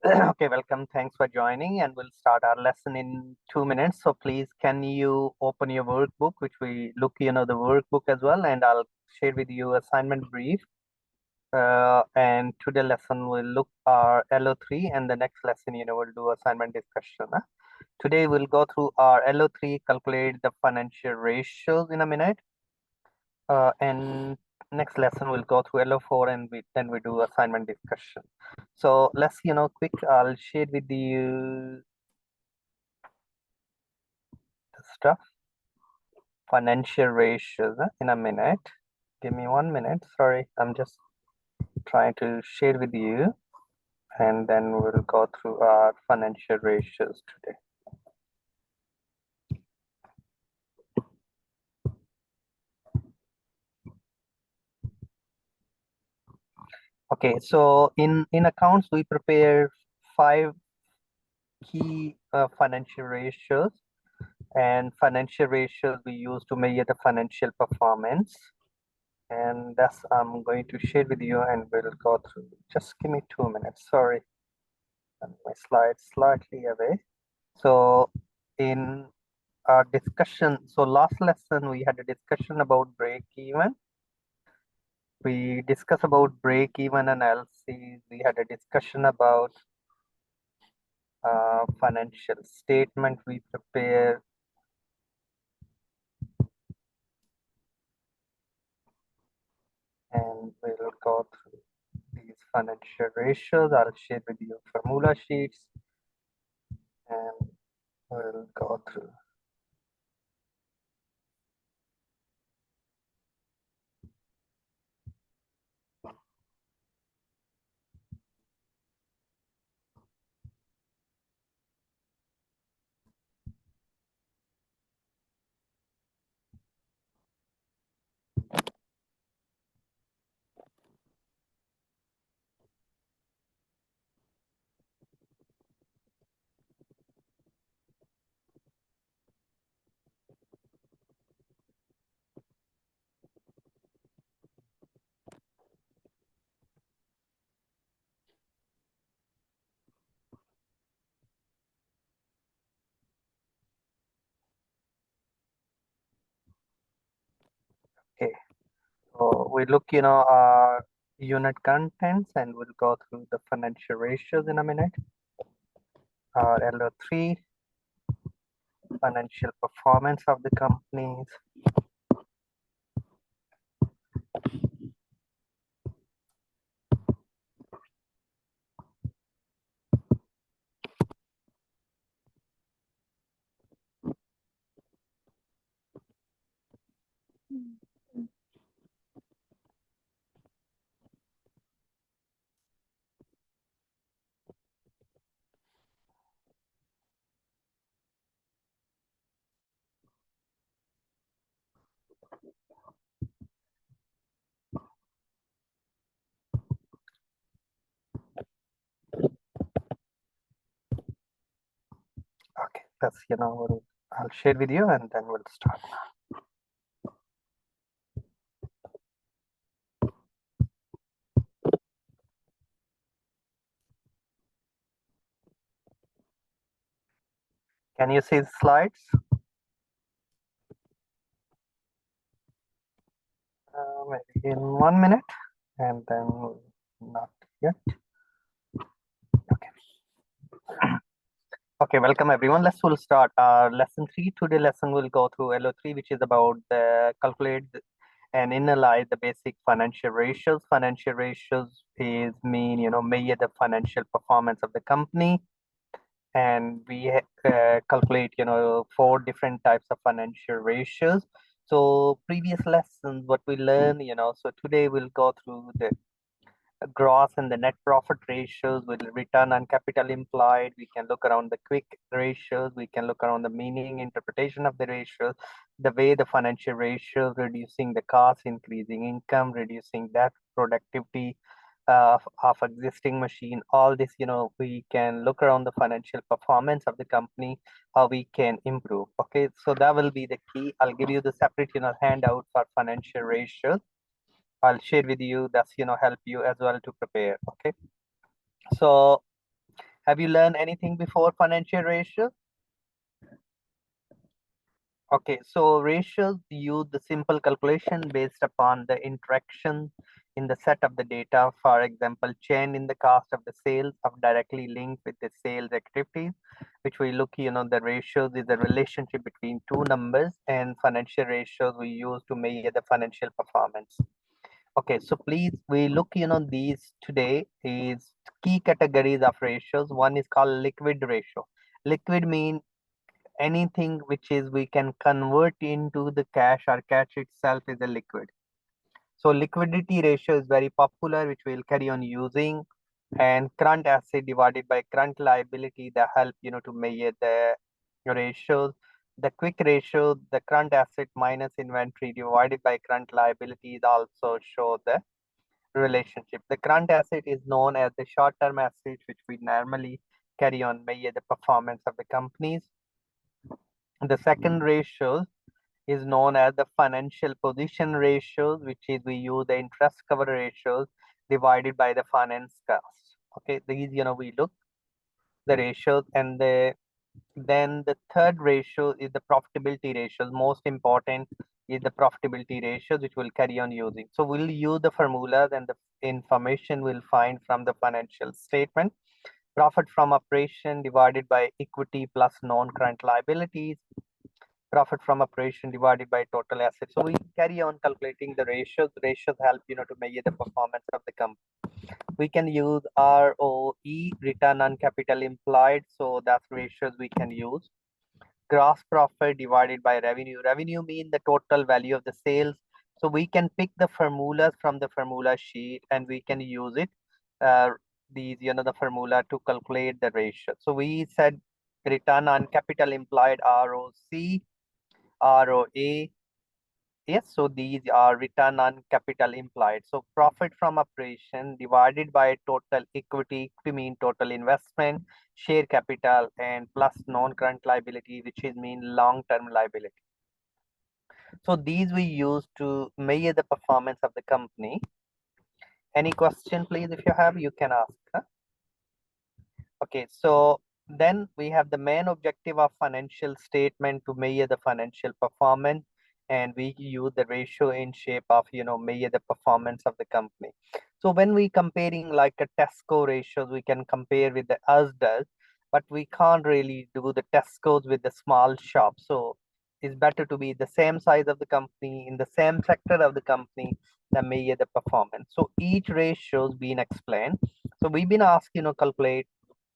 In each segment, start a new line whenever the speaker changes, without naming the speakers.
Okay, welcome. Thanks for joining, and we'll start our lesson in 2 minutes. So please, can you open your workbook, which we look, the workbook as well, and I'll share with you assignment brief. And today lesson we'll look our LO3, and the next lesson, we'll do assignment discussion. Today we'll go through our LO3, calculate the financial ratios in a minute. And next lesson we'll go through LO4, and then we do assignment discussion. So let's quick, I'll share with you the stuff, financial ratios in a minute. Give me 1 minute. Sorry, I'm just trying to share with you, and then we'll go through our financial ratios today. Okay, so in accounts we prepare 5 key financial ratios, and financial ratios we use to measure the financial performance, and that's I'm going to share with you, and we'll go through. Just give me 2 minutes. Sorry, my slides slightly away. So in our discussion, so last lesson we had a discussion about break even. We discussed about break even analysis. We had a discussion about financial statement we prepare. And we'll go through these financial ratios. I'll share with you formula sheets, and we'll go through. Okay, so we look, our unit contents, and we'll go through the financial ratios in a minute. Our LO3, financial performance of the companies. Okay, that's, I'll share with you, and then we'll start. Can you see the slides? Maybe in 1 minute, and then not yet. Okay. Okay, welcome everyone. We'll start our lesson 3. Today lesson will go through LO3, which is about the calculate and analyze the basic financial ratios. Financial ratios is measure the financial performance of the company, and we calculate 4 different types of financial ratios. So previous lessons, what we learned, so today we'll go through the gross and the net profit ratios, with return on capital employed. We can look around the quick ratios. We can look around the meaning, interpretation of the ratios, the way the financial ratios, reducing the cost, increasing income, reducing debt, productivity of existing machine. All this, we can look around the financial performance of the company, how we can improve. Okay, so that will be the key. I'll give you the separate, handout for financial ratios. I'll share with you. That's help you as well to prepare. Okay, so Have you learned anything before financial ratios? Okay, so ratios use the simple calculation based upon the interaction in the set of the data. For example, change in the cost of the sales of directly linked with the sales activities, which we look, the ratios is the relationship between two numbers, and financial ratios we use to measure the financial performance. Okay, so please, we look, these today is key categories of ratios. One is called liquid ratio. Liquid mean anything which is we can convert into the cash, or cash itself is a liquid. So liquidity ratio is very popular, which we'll carry on using, and current asset divided by current liability that help to measure the ratios. The quick ratio, the current asset minus inventory divided by current liabilities also show the relationship. The current asset is known as the short-term asset, which we normally carry on measure the performance of the companies. The second ratio is known as the financial position ratios, which is we use the interest cover ratios divided by the finance cost. Okay, these we look the ratios, and then the third ratio is the profitability ratios. Most important is the profitability ratios, which we'll carry on using. So we'll use the formulas and the information we'll find from the financial statement. Profit from operation divided by equity plus non-current liabilities. Profit from operation divided by total assets. So we carry on calculating the ratios. The ratios help to measure the performance of the company. We can use ROE, return on capital employed. So that's ratios we can use. Gross profit divided by revenue. Revenue means the total value of the sales. So we can pick the formulas from the formula sheet, and we can use it. These, the formula to calculate the ratio. So we said return on capital employed, ROC, ROA. Yes, so these are return on capital employed. So profit from operation divided by total equity, mean total investment, share capital, and plus non-current liability, which is mean long-term liability. So these we use to measure the performance of the company. Any question, please? If you have, you can ask. Huh? Okay, so then we have the main objective of financial statement to measure the financial performance, and we use the ratio in shape of measure the performance of the company. So when we comparing like a Tesco ratios, we can compare with the Asda, but we can't really do the Tesco's with the small shop. So it's better to be the same size of the company in the same sector of the company that measure the performance. So each ratio has been explained. So we've been asked calculate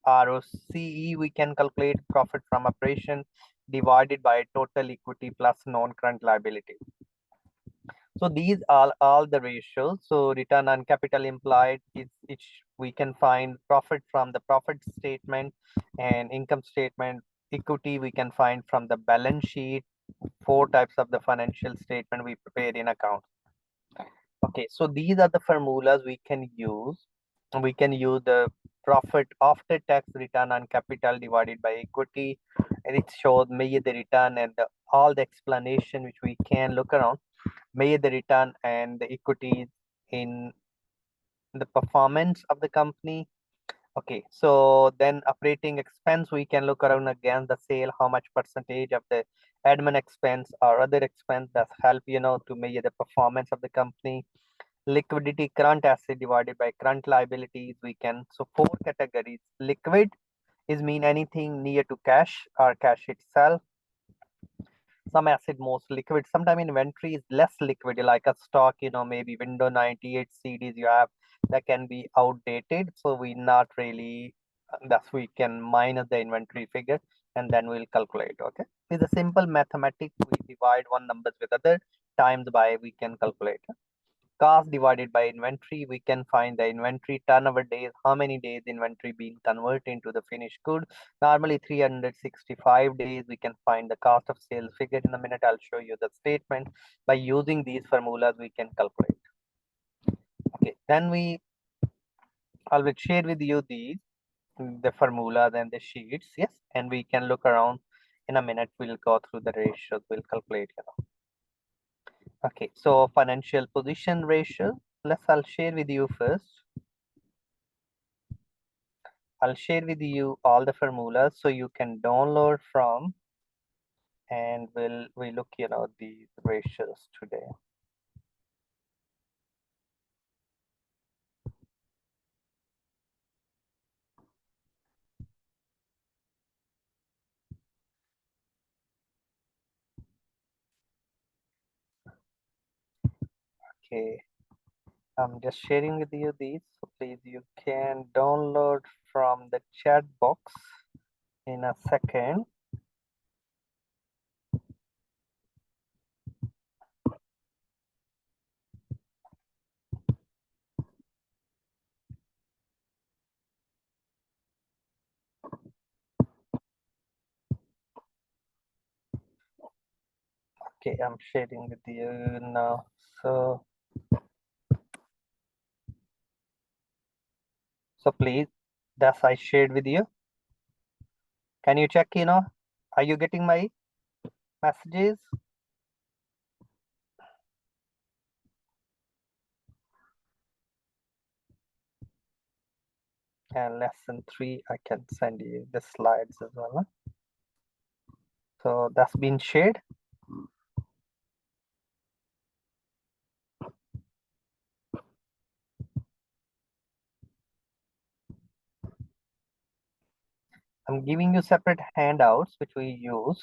ROCE. We can calculate profit from operation divided by total equity plus non-current liability. So these are all the ratios. So return on capital employed is we can find profit from the profit statement and income statement. Equity we can find from the balance sheet. 4 types of the financial statement we prepare in account. Okay, so these are the formulas we can use. We can use the profit after tax return on capital divided by equity, and it shows measure the return and all the explanation which we can look around, measure the return and the equity in the performance of the company. Okay, so then operating expense, we can look around again the sale, how much percentage of the admin expense or other expense that help to measure the performance of the company. Liquidity, current asset divided by current liabilities. We can, so 4 categories. Liquid is mean anything near to cash or cash itself. Some asset most liquid. Sometimes inventory is less liquid, like a stock, maybe Windows 98 CDs you have that can be outdated. So we not really, thus we can minus the inventory figure and then we'll calculate. Okay, it's a simple mathematics. We divide one numbers with other times by we can calculate. Cost divided by inventory, we can find the inventory turnover days, how many days inventory being converted into the finished good. Normally 365 days. We can find the cost of sales figure. In a minute I'll show you the statement. By using these formulas we can calculate. Okay, then I will share with you the formulas and the sheets. Yes, and we can look around. In a minute we'll go through the ratios, we'll calculate. Okay, so financial position ratio. I'll share with you first. I'll share with you all the formulas so you can download from, and we look, these ratios today. Okay, I'm just sharing with you these, so please you can download from the chat box in a second. Okay, I'm sharing with you now. So please, that's I shared with you. Can you check, are you getting my messages? And lesson 3, I can send you the slides as well. Huh? So that's been shared. I'm giving you separate handouts which we use.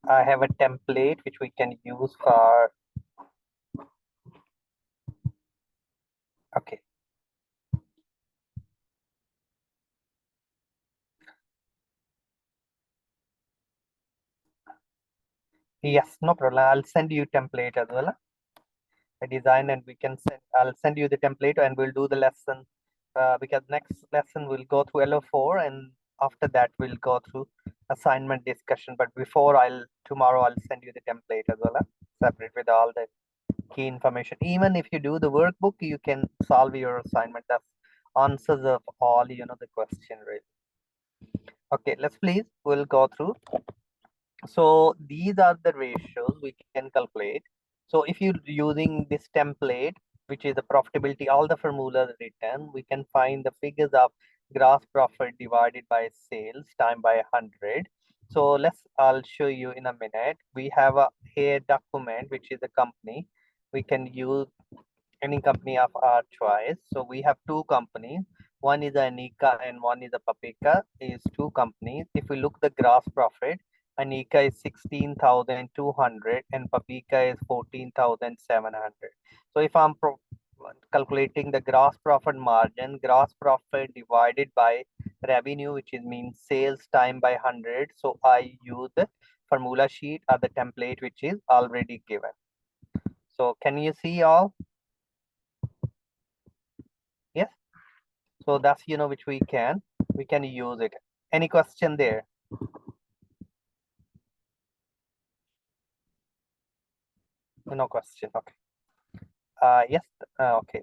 I have a template which we can use for. Okay. Yes, no problem. I'll send you template as well. A design, and we can send. I'll send you the template, and we'll do the lesson because next lesson we'll go through LO4, and after that we'll go through assignment discussion. But before tomorrow I'll send you the template as well, separate with all the key information. Even if you do the workbook, you can solve your assignment. That's answers of all the question, right? Okay, we'll go through. So these are the ratios we can calculate. So if you're using this template, which is the profitability, all the formulas written, we can find the figures of gross profit divided by sales time by 100. So I'll show you in a minute. We have a here document, which is a company. We can use any company of our choice. So we have two companies. One is Anika and one is a Papika. Is two companies. If we look the gross profit, Anika is 16,200 and Papika is 14,700. So if I'm calculating the gross profit margin, gross profit divided by revenue, which is means sales time by 100. So I use the formula sheet or the template which is already given. So can you see all? Yes. So that's which we can use it. Any question there? No question. Okay. Yes. Okay.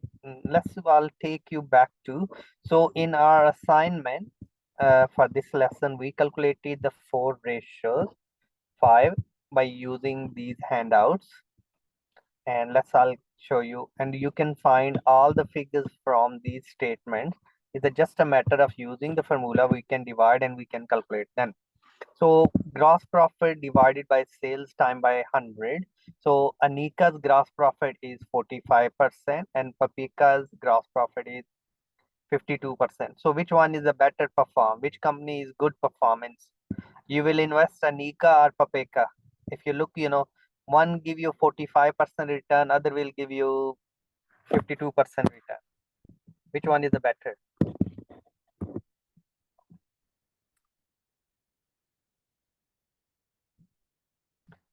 I'll take you back to. So in our assignment for this lesson, we calculated the 4 ratios, 5 by using these handouts, and I'll show you. And you can find all the figures from these statements. It's just a matter of using the formula. We can divide and we can calculate them. So gross profit divided by sales time by 100. So Anika's gross profit is 45% and Papika's gross profit is 52%. So which one is a better perform? Which company is good performance? You will invest Anika or Papika. If you look, one give you 45% return, other will give you 52% return. Which one is the better?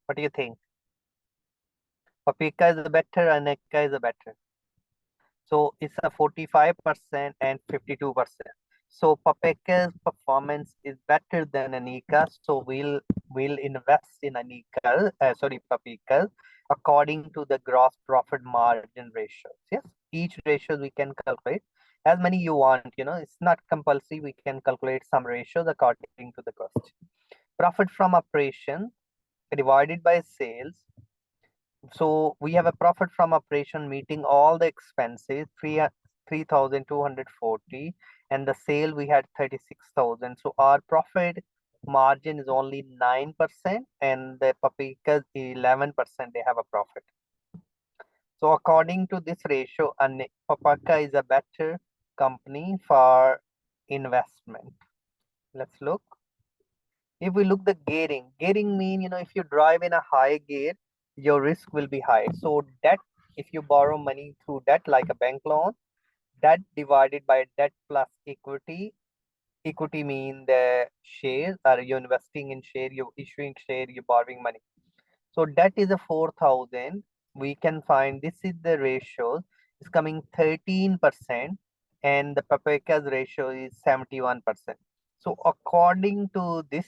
What do you think? Papika is the better, Anika is the better. So it's a 45% and 52%. So Papeka's performance is better than Anika. So we'll invest in Papeka according to the gross profit margin ratios. Yes, each ratio we can calculate as many you want. It's not compulsory. We can calculate some ratios according to the cost. Profit from operation divided by sales So we have a profit from operation meeting all the expenses, 3,240, and the sale we had 36,000. So our profit margin is only 9%, and the Paprika's 11%, they have a profit. So according to this ratio, Paprika is a better company for investment. Let's look. If we look the gearing mean, if you drive in a high gear, your risk will be high. So debt, if you borrow money through debt, like a bank loan, debt divided by debt plus equity mean the shares, or you're investing in share, you're issuing share, you're borrowing money. So debt is a 4,000. We can find this is the ratio. It's coming 13%, and the Paprika's ratio is 71%. So according to this,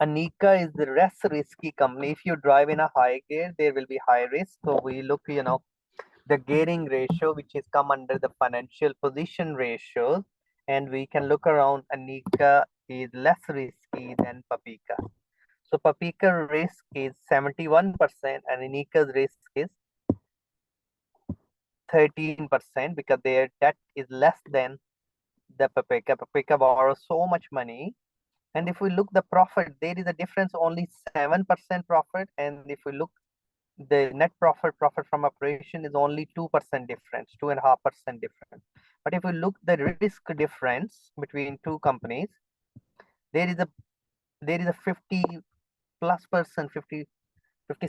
Anika is the less risky company. If you drive in a high gear, there will be high risk. So we look, the gearing ratio, which is come under the financial position ratio, and we can look around. Anika is less risky than Paprika. So Paprika risk is 71%, and Anika's risk is 13% because their debt is less than the Paprika. Paprika borrows so much money. And if we look the profit, there is a difference, only 7% profit. And if we look the net profit from operation is only 2% difference, 2.5% difference. But if we look the risk difference between two companies, there is a 50 plus percent, 57% is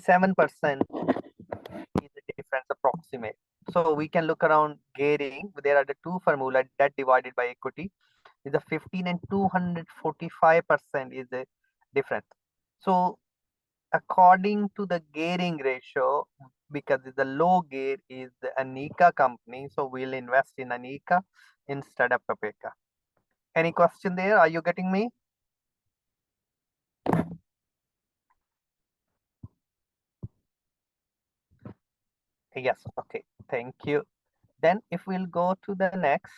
the difference approximate. So we can look around gearing. There are the two formula, debt divided by equity is a 15 and 245% is the difference. So according to the gearing ratio, because the low gear is the Anika company, so we'll invest in Anika instead of Paprika. Any question there? Are you getting me? Yes, okay, thank you. Then if we'll go to the next,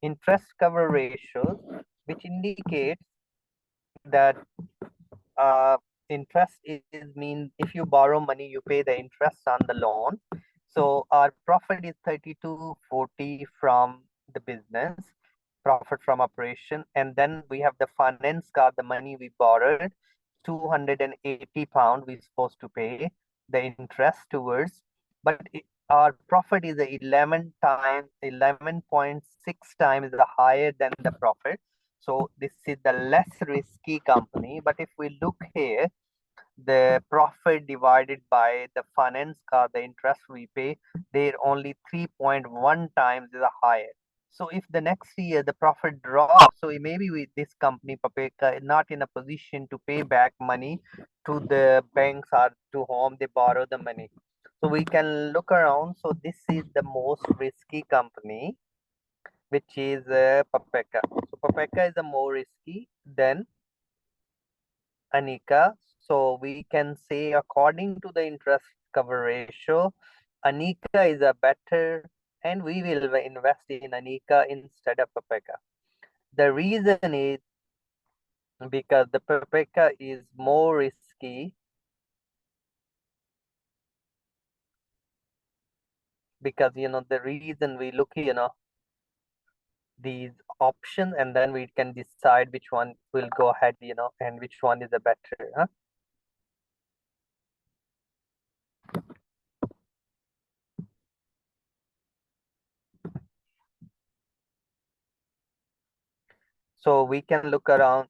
interest cover ratios, which indicates that interest is mean if you borrow money, you pay the interest on the loan. So our profit is 3240 from the business, profit from operation, and then we have the finance car, the money we borrowed, 280 pound we're supposed to pay the interest towards, but our profit is 11.6 times higher than the profit. So this is the less risky company. But if we look here, the profit divided by the finance car, the interest we pay, they're only 3.1 times is higher. So if the next year the profit drops, so maybe with this company, Paprika, is not in a position to pay back money to the banks or to whom they borrow the money. So we can look around. So this is the most risky company, which is Paprika. So Paprika is the more risky than Anika. So we can say according to the interest cover ratio, Anika is a better, and we will invest in Anika instead of Paprika. The reason is because the Paprika is more risky, because the reason we look these options, and then we can decide which one will go ahead, and which one is the better, huh? So we can look around.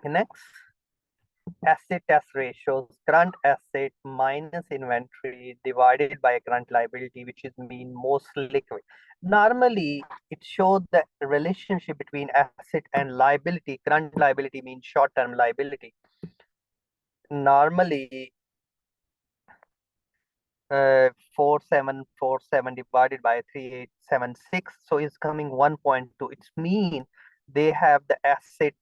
Next, asset test ratios, current asset minus inventory divided by current liability, which is mean most liquid. Normally, it shows the relationship between asset and liability. Current liability means short-term liability. Normally, 4747 divided by 3876, so it's coming 1.2. It's mean they have the asset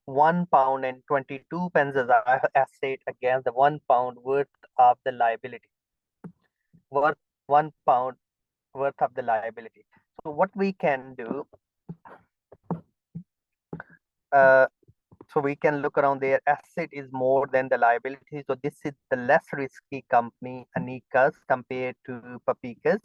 £1 and 22 pence as asset against the £1 worth of the liability, worth £1 worth of the liability. So what we can do, uh, So we can look around, their asset is more than the liability. So this is the less risky company, Anika's, compared to Papika's.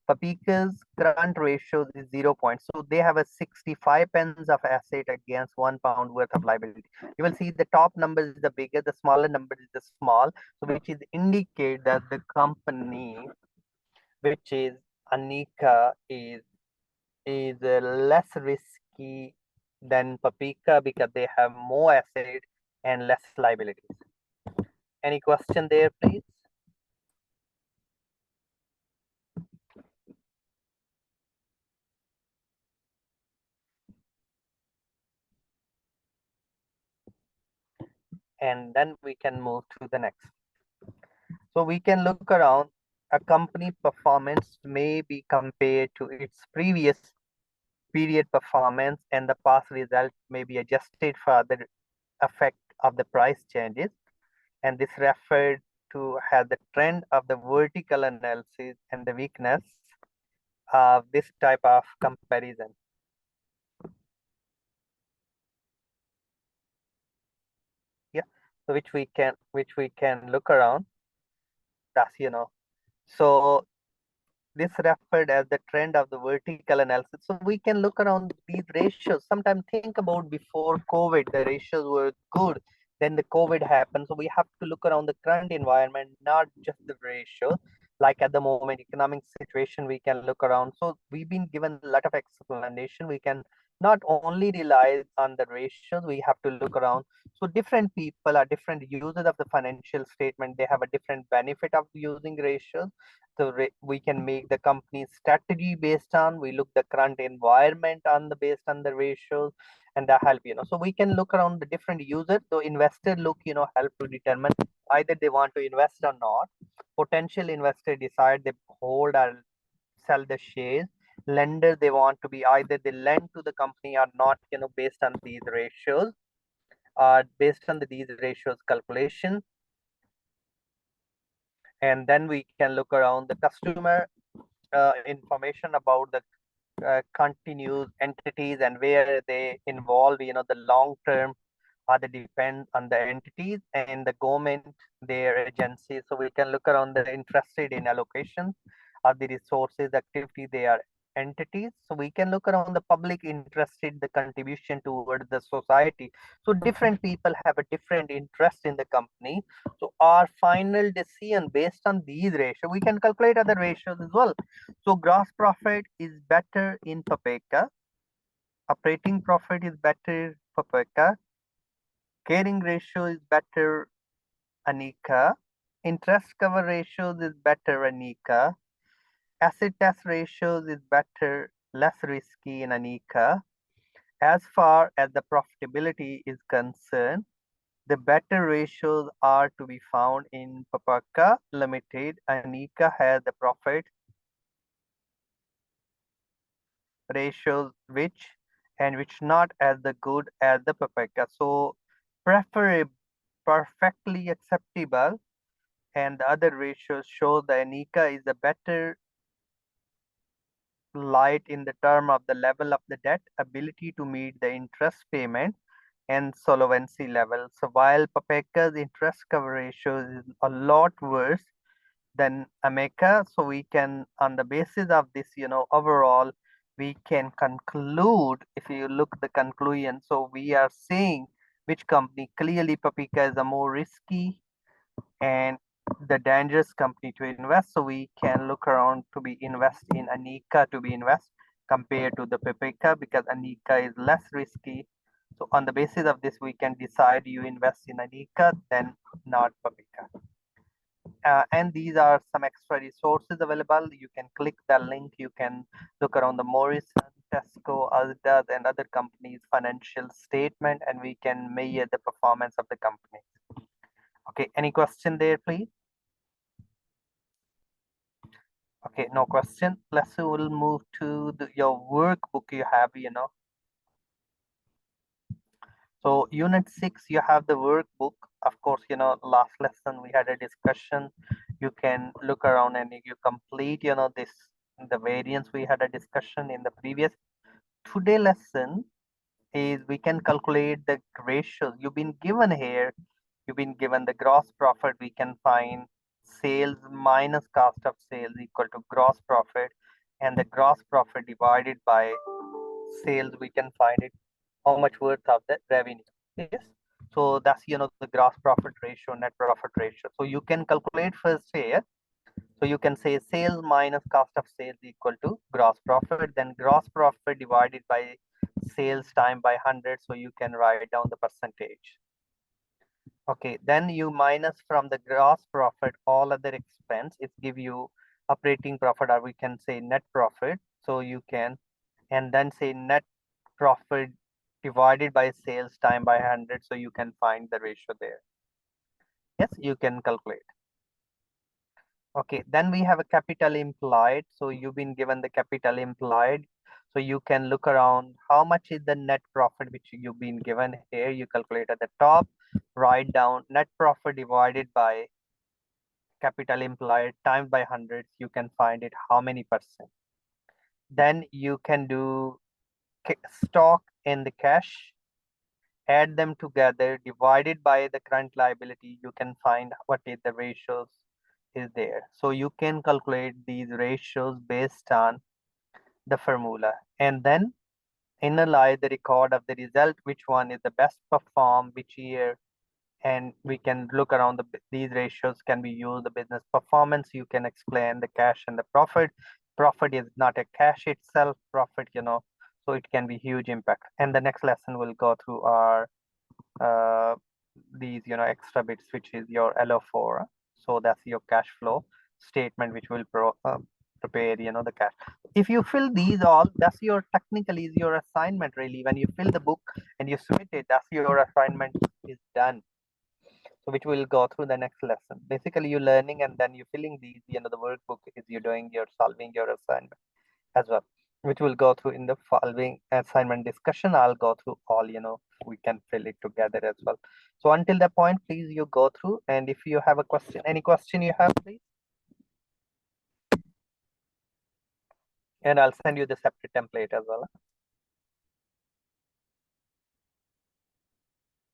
Papika's current ratio is 0 point. So they have a 65 pence of asset against £1 worth of liability. You will see the top number is the bigger, the smaller number is the small. So which is indicate that the company, which is Anika, is less risky than Papika because they have more asset and less liabilities. Any question there, please? And then we can move to the next. So we can look around, a company performance may be compared to its previous period performance, and the past result may be adjusted for the effect of the price changes. And this referred to as the trend of the vertical analysis and the weakness of this type of comparison. Yeah, so which we can look around. That's so this referred as the trend of the vertical analysis. So we can look around these ratios. Sometimes think about before COVID, the ratios were good. Then the COVID happened. So we have to look around the current environment, not just the ratio. Like at the moment, economic situation, we can look around. So we've been given a lot of explanation. We can not only rely on the ratios, we have to look around. So different people are different users of the financial statement. They have a different benefit of using ratios. So we can make the company strategy based on, we look the current environment on the based on the ratios, and that help. So we can look around the different users. So investor look, help to determine either they want to invest or not. Potential investor decide they hold or sell the shares. Lender, they want to be either they lend to the company or not, based on these ratios, based on these ratios calculation. And then we can look around the customer information about the continuous entities and where they involve, the long term, or they depend on the entities and the government, their agencies. So we can look around the interested in allocation of the resources activity, they are entities. So we can look around the public interested, the contribution towards the society. So different people have a different interest in the company. So our final decision based on these ratios, we can calculate other ratios as well. So gross profit is better in Papeka. Operating profit is better Papeka. Carrying ratio is better Anika. Interest cover ratios is better Anika. Asset test ratios is better, less risky in Anika. As far as the profitability is concerned, the better ratios are to be found in Papaka Limited. Anika has the profit ratios which not as the good as the Papaka. So preferable, perfectly acceptable, and the other ratios show the Anika is the better light in the term of the level of the debt, ability to meet the interest payment, and solvency level. So while Papeka's interest cover ratio is a lot worse than Ameka, so we can, on the basis of this, overall, we can conclude, if you look the conclusion, so we are saying which company, clearly Papeka is a more risky and the dangerous company to invest. So we can look around to be invest in Anika to be invest compared to the Pepeka, because Anika is less risky. So on the basis of this, we can decide you invest in Anika, then not Pepeka. And these are some extra resources available. You can click the link. You can look around the Morrison, Tesco, Asda, and other companies' financial statement, and we can measure the performance of the company. Okay, any question there, please? Okay, no question. Let's we'll move to your workbook you have, So unit 6, you have the workbook. Of course, last lesson we had a discussion. You can look around and you complete, the variance we had a discussion in the previous. Today lesson, is we can calculate the ratios you've been given here. You've been given the gross profit. We can find sales minus cost of sales equal to gross profit, and the gross profit divided by sales, we can find it how much worth of the revenue. Yes. So that's the gross profit ratio, net profit ratio. So you can calculate first here. So you can say sales minus cost of sales equal to gross profit, then gross profit divided by sales time by 100. So you can write down the percentage. Okay, then you minus from the gross profit all other expense. It give you operating profit, or we can say net profit. So you can, and then say net profit divided by sales time by 100. So you can find the ratio there. Yes, you can calculate. Okay, then we have a capital employed. So you've been given the capital employed. So you can look around how much is the net profit which you've been given here. You calculate at the top, write down net profit divided by capital employed times by hundreds. You can find it how many percent. Then you can do stock and the cash, add them together, divided by the current liability. You can find what is the ratios is there. So you can calculate these ratios based on the formula, and then analyze the record of the result, which one is the best perform, which year, and we can look around these ratios can be used the business performance. You can explain the cash and the profit. Profit is not a cash itself, profit, so it can be huge impact. And the next lesson will go through our these extra bits, which is your LO4. So that's your cash flow statement, which will prepare the cash. If you fill these all, that's your technically is your assignment. Really, when you fill the book and you submit it, that's your assignment is done. So which will go through the next lesson. Basically you're learning, and then you're filling these, the workbook is you're doing, you're solving your assignment as well, which will go through in the following assignment discussion. I'll go through all, we can fill it together as well. So until that point, please you go through, and if you have a question, any question you have, please. And I'll send you the separate template as well.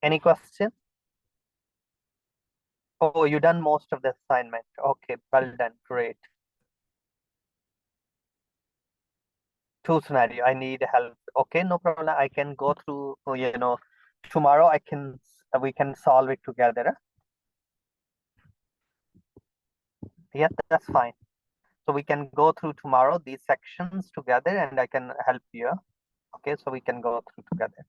Any question? Oh, you done most of the assignment. Okay, well done, great. Two scenario, I need help. Okay, no problem. I can go through, tomorrow we can solve it together. Yeah, that's fine. So we can go through tomorrow these sections together, and I can help you. Okay, so we can go through together.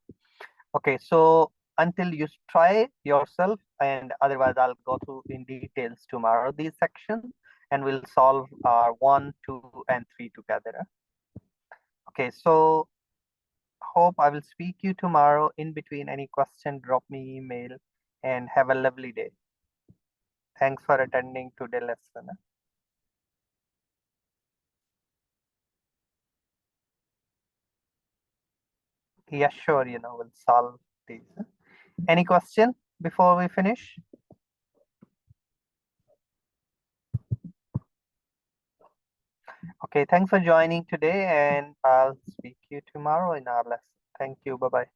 Okay, so until you try yourself, and otherwise I'll go through in details tomorrow these sections, and we'll solve our 1, 2, and 3 together. Okay, so hope I will speak you tomorrow. In between, any question, drop me email, and have a lovely day. Thanks for attending today's lesson. Yeah, sure, we'll solve these. Any question before we finish? Okay, thanks for joining today, and I'll speak to you tomorrow in our lesson. Thank you. Bye-bye.